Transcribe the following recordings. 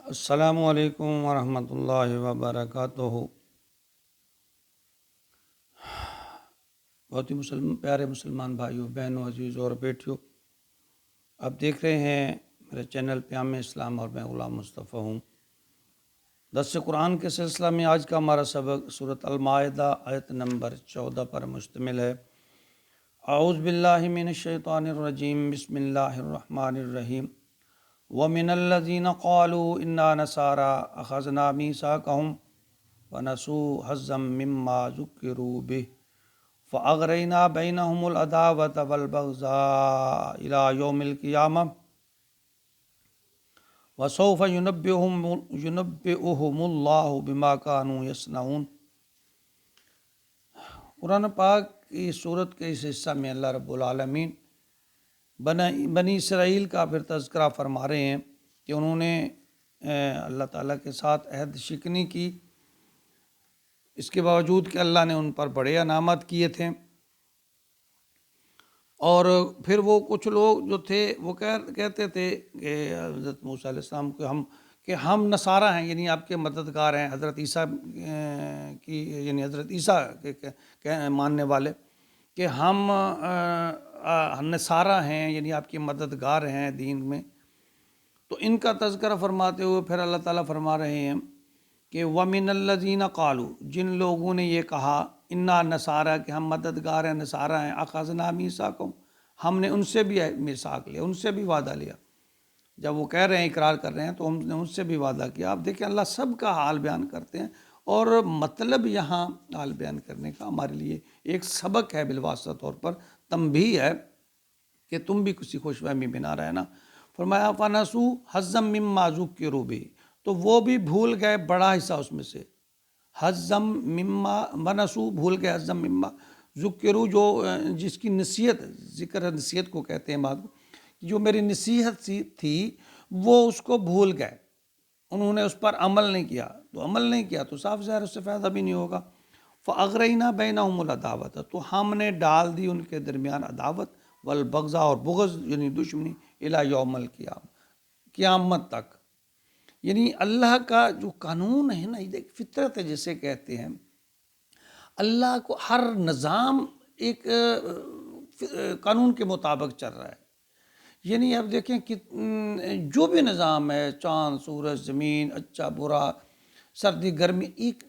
السلام علیکم ورحمۃ اللہ وبرکاتہ۔ بہت ہی پیارے مسلمان بھائیوں، بہنوں، عزیز اور بیٹیوں، آپ دیکھ رہے ہیں میرے چینل پیام اسلام اور میں غلام مصطفیٰ ہوں۔ درس قرآن کے سلسلہ میں آج کا ہمارا سبق سورۃ المائدہ آیت نمبر 14 پر مشتمل ہے۔ اعوذ باللہ من الشیطان الرجیم، بسم اللہ الرحمن الرحیم۔ وَمِنَ الَّذِينَ قَالُوا إِنَّا نَصَارَىٰ أَخَذْنَا مِيثَاقَهُمْ وَنَسُوا حَظًّا مِّمَّا ذُكِّرُوا بِهِ فَأَغْرَيْنَا بَيْنَهُمُ الْعَدَاوَةَ وَالْبَغْضَاءَ إِلَىٰ يَوْمِ الْقِيَامَةِ وَسَوْفَ يُنَبِّئُهُمُ اللَّهُ بِمَا كَانُوا يَصْنَعُونَ۔ قرآن پاک کی سورت کے اس حصہ میں اللہ رب العالمین بنی اسرائیل کا پھر تذکرہ فرما رہے ہیں کہ انہوں نے اللہ تعالیٰ کے ساتھ عہد شکنی کی، اس کے باوجود کہ اللہ نے ان پر بڑے انعامات کیے تھے، اور پھر وہ کچھ لوگ جو تھے وہ کہتے تھے کہ حضرت موسیٰ علیہ السلام کہ ہم نصارہ ہیں، یعنی آپ کے مددگار ہیں، حضرت عیسیٰ کی یعنی حضرت عیسیٰ کے ماننے والے، کہ ہم نصارہ ہیں، یعنی آپ کے مددگار ہیں دین میں۔ تو ان کا تذکرہ فرماتے ہوئے پھر اللہ تعالیٰ فرما رہے ہیں کہ وَمِنَ الَّذِينَ قَالُوا، جن لوگوں نے یہ کہا اِنَّا نَصَارَىٰ، کہ ہم مددگار ہیں، نصارہ ہیں، أَخَذْنَا مِيثَاقَهُمْ، ہم نے ان سے بھی میثاق لیا، ان سے بھی وعدہ لیا۔ جب وہ کہہ رہے ہیں، اقرار کر رہے ہیں، تو ہم نے ان سے بھی وعدہ کیا۔ آپ دیکھیں اللہ سب کا حال بیان کرتے ہیں، اور مطلب یہاں حال بیان کرنے کا ہمارے لیے ایک سبق ہے، بالواسطہ طور پر تنبیہ ہے کہ تم بھی کسی خوش فہمی میں نہ رہنا۔ فرمایا فَنَسُوا حَظًّا مِّمَّا ذُكِّرُوا بِهِ، تو وہ بھی بھول گئے بڑا حصہ اس میں سے۔ حَظًّا مِّمَّا وَنَسُوا، بھول گئے حَظًّا مِّمَّا ذُكِّرُوا، جو جس کی نصیحت، ذکر نصیحت کو کہتے ہیں بات کو، جو میری نصیحت تھی وہ اس کو بھول گئے، انہوں نے اس پر عمل نہیں کیا، تو عمل نہیں کیا تو صاف ظاہر اس سے فائدہ بھی نہیں ہوگا۔ فَأَغْرَيْنَا بَيْنَهُمُ الْعَدَاوَةَ، تو ہم نے ڈال دی ان کے درمیان عداوت، والبغضاء، اور بغض یعنی دشمنی، الی یوم القیامہ، قیامت تک۔ یعنی اللہ کا جو قانون ہے نا، یہ فطرت ہے جسے کہتے ہیں، اللہ کو ہر نظام ایک قانون کے مطابق چل رہا ہے۔ یعنی اب دیکھیں کہ جو بھی نظام ہے، چاند، سورج، زمین، اچھا برا، سردی گرمی،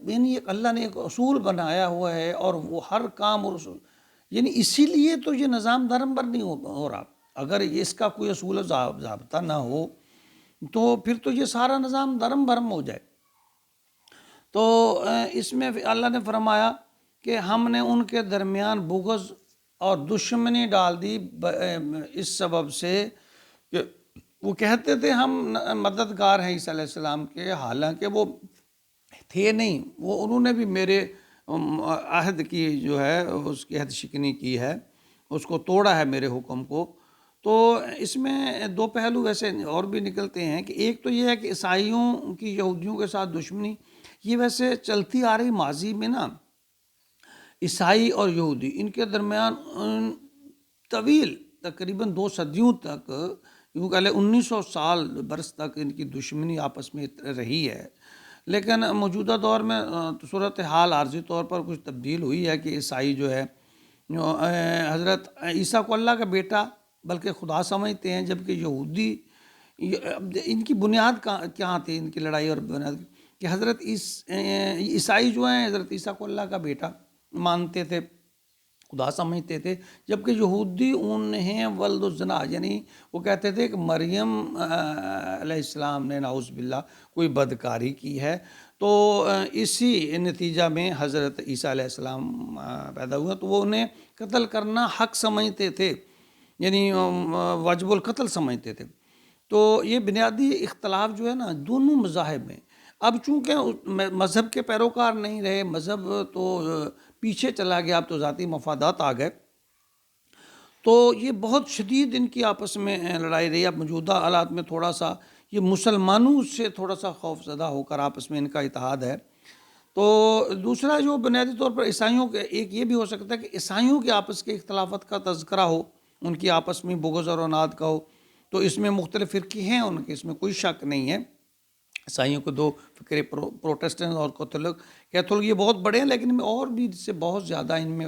یعنی ایک اللہ نے ایک اصول بنایا ہوا ہے، اور وہ ہر کام اور اصول، یعنی اسی لیے تو یہ نظام دھرم بر نہیں ہو رہا۔ اگر اس کا کوئی اصول و ضابطہ نہ ہو تو پھر تو یہ سارا نظام دھرم بھرم ہو جائے۔ تو اس میں اللہ نے فرمایا کہ ہم نے ان کے درمیان بغض اور دشمنی ڈال دی، اس سبب سے کہ وہ کہتے تھے ہم مددگار ہیں عیسیٰ علیہ السلام کے، حالانکہ وہ تھے نہیں، وہ انہوں نے بھی میرے عہد کی جو ہے اس کی عہد شکنی کی ہے، اس کو توڑا ہے میرے حکم کو۔ تو اس میں دو پہلو ویسے اور بھی نکلتے ہیں کہ ایک تو یہ ہے کہ عیسائیوں کی یہودیوں کے ساتھ دشمنی یہ ویسے چلتی آ رہی، ماضی میں نا عیسائی اور یہودی ان کے درمیان طویل تقریباً 2 صدیوں تک، یوں کہہ لیں 1900 سال برس تک ان کی دشمنی آپس میں رہی ہے۔ لیکن موجودہ دور میں صورتحال عارضی طور پر کچھ تبدیل ہوئی ہے کہ عیسائی جو ہے حضرت عیسیٰ کو اللہ کا بیٹا بلکہ خدا سمجھتے ہیں، جبکہ یہودی ان کی بنیاد کہاں تھی، ان کی لڑائی اور بنیاد کہ حضرت عیسائی جو ہیں حضرت عیسیٰ کو اللہ کا بیٹا مانتے تھے، خدا سمجھتے تھے، جبکہ یہودی انہیں ولد الزنا، یعنی وہ کہتے تھے کہ مریم علیہ السلام نے نعوذ باللہ کوئی بدکاری کی ہے۔ تو اسی نتیجہ میں حضرت عیسیٰ علیہ السلام پیدا ہوا، تو وہ انہیں قتل کرنا حق سمجھتے تھے، یعنی واجب القتل سمجھتے تھے۔ تو یہ بنیادی اختلاف جو ہے نا دونوں مذاہب میں، اب چونکہ مذہب کے پیروکار نہیں رہے، مذہب تو پیچھے چلا گیا، اب تو ذاتی مفادات آ گئے، تو یہ بہت شدید ان کی آپس میں لڑائی رہی۔ اب موجودہ حالات میں تھوڑا سا یہ مسلمانوں سے تھوڑا سا خوف زدہ ہو کر آپس میں ان کا اتحاد ہے۔ تو دوسرا جو بنیادی طور پر عیسائیوں کے، ایک یہ بھی ہو سکتا ہے کہ عیسائیوں کے آپس کے اختلافات کا تذکرہ ہو، ان کی آپس میں بغض اور عناد کا ہو، تو اس میں مختلف فرقے ہیں ان کے، اس میں کوئی شک نہیں ہے۔ عیسائیوں کو دو فکرے، پروٹسٹنٹ اور کیتھولک یہ بہت بڑے ہیں، لیکن ان میں اور بھی اس سے بہت زیادہ ان میں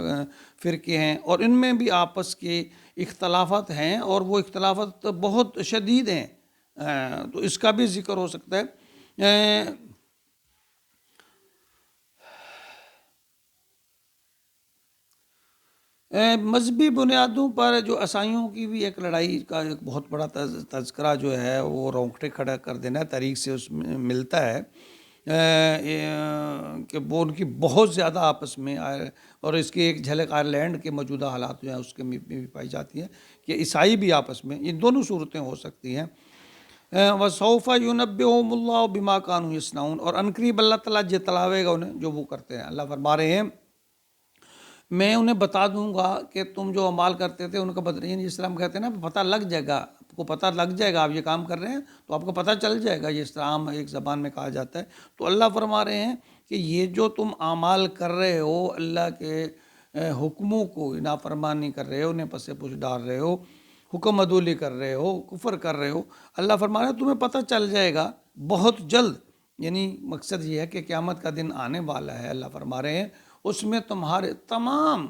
فرقے ہیں، اور ان میں بھی آپس کے اختلافات ہیں، اور وہ اختلافات بہت شدید ہیں۔ تو اس کا بھی ذکر ہو سکتا ہے۔ مذہبی بنیادوں پر جو عیسائیوں کی بھی ایک لڑائی کا ایک بہت بڑا تذکرہ جو ہے وہ رونگٹے کھڑا کر دینا تاریخ سے اس میں ملتا ہے، کہ وہ ان کی بہت زیادہ آپس میں اور اس کی ایک جھلک آئرلینڈ کے موجودہ حالات جو ہیں اس کے میں بھی پائی جاتی ہیں کہ عیسائی بھی آپس میں، یہ دونوں صورتیں ہو سکتی ہیں۔ وَسَوْفَ يُنَبِّئُهُمُ اللَّهُ بِمَا كَانُوا يَصْنَعُونَ، اور عنقریب اللہ تعالیٰ جتلاوے گا انہیں جو وہ کرتے ہیں۔ اللہ فرما رہے ہیں میں انہیں بتا دوں گا کہ تم جو اعمال کرتے تھے ان کا بدترین، جس طرح ہم کہتے ہیں نا پتہ لگ جائے گا، آپ کو پتہ لگ جائے گا آپ یہ کام کر رہے ہیں تو آپ کو پتہ چل جائے گا، جس طرح عام ایک زبان میں کہا جاتا ہے۔ تو اللہ فرما رہے ہیں کہ یہ جو تم اعمال کر رہے ہو، اللہ کے حکموں کو نافرمانی کر رہے ہو، انہیں پس پش ڈال رہے ہو، حکم عدولی کر رہے ہو، کفر کر رہے ہو، اللہ فرما رہے ہیں تمہیں پتہ چل جائے گا بہت جلد۔ یعنی مقصد یہ ہے کہ قیامت کا دن آنے والا ہے، اللہ فرما رہے ہیں اس میں تمہارے تمام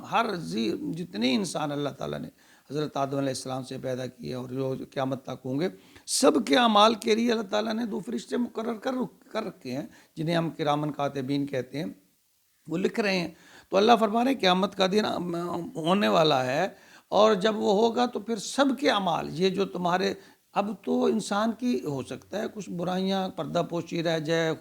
جتنے انسان اللہ تعالیٰ نے حضرت آدم علیہ السلام سے پیدا کیے اور جو قیامت تک ہوں گے، سب کے اعمال کے لیے اللہ تعالیٰ نے دو فرشتے مقرر کر رکھے ہیں جنہیں ہم کرامن کاتبین کہتے ہیں، وہ لکھ رہے ہیں۔ تو اللہ فرما رہے ہیں قیامت کا دن ہونے والا ہے، اور جب وہ ہوگا تو پھر سب کے اعمال، یہ جو تمہارے، اب تو انسان کی ہو سکتا ہے کچھ برائیاں پردہ پوشی رہ جائے،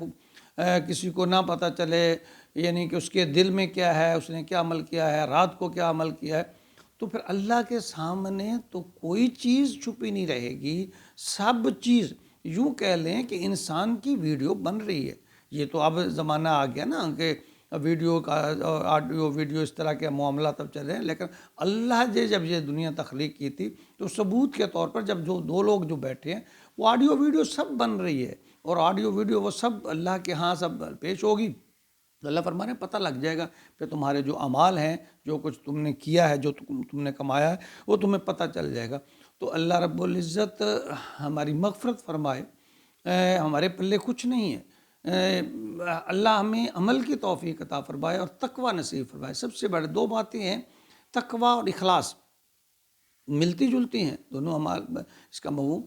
کسی کو نہ پتہ چلے یعنی کہ اس کے دل میں کیا ہے، اس نے کیا عمل کیا ہے، رات کو کیا عمل کیا ہے، تو پھر اللہ کے سامنے تو کوئی چیز چھپی نہیں رہے گی، سب چیز یوں کہہ لیں کہ انسان کی ویڈیو بن رہی ہے۔ یہ تو اب زمانہ آ گیا نا کہ ویڈیو کا، آڈیو ویڈیو اس طرح کے معاملات اب چل رہے ہیں، لیکن اللہ نے جب یہ دنیا تخلیق کی تھی تو ثبوت کے طور پر جب جو دو لوگ جو بیٹھے ہیں وہ آڈیو ویڈیو سب بن رہی ہے، اور آڈیو ویڈیو وہ سب اللہ کے ہاں سب پیش ہوگی۔ تو اللہ فرما رہے ہیں پتہ لگ جائے گا کہ تمہارے جو اعمال ہیں، جو کچھ تم نے کیا ہے، جو تم نے کمایا ہے، وہ تمہیں پتہ چل جائے گا۔ تو اللہ رب العزت ہماری مغفرت فرمائے، ہمارے پلے کچھ نہیں ہے۔ اللہ ہمیں عمل کی توفیق عطا فرمائے اور تقوی نصیب فرمائے۔ سب سے بڑے دو باتیں ہیں، تقوی اور اخلاص، ملتی جلتی ہیں دونوں اعمال، اس کا مفہوم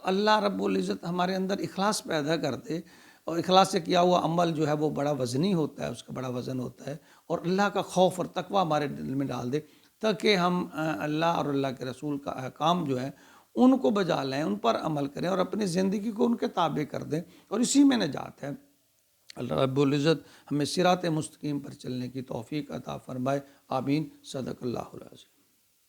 اللہ رب العزت ہمارے اندر اخلاص پیدا کر دے، اور اخلاص سے کیا ہوا عمل جو ہے وہ بڑا وزنی ہوتا ہے، اس کا بڑا وزن ہوتا ہے، اور اللہ کا خوف اور تقوی ہمارے دل میں ڈال دے تاکہ ہم اللہ اور اللہ کے رسول کا احکام جو ہے ان کو بجا لیں، ان پر عمل کریں اور اپنی زندگی کو ان کے تابع کر دیں، اور اسی میں نجات ہے۔ اللہ رب العزت ہمیں صراط مستقیم پر چلنے کی توفیق عطا فرمائے، آمین۔ صدق اللہ العظیم۔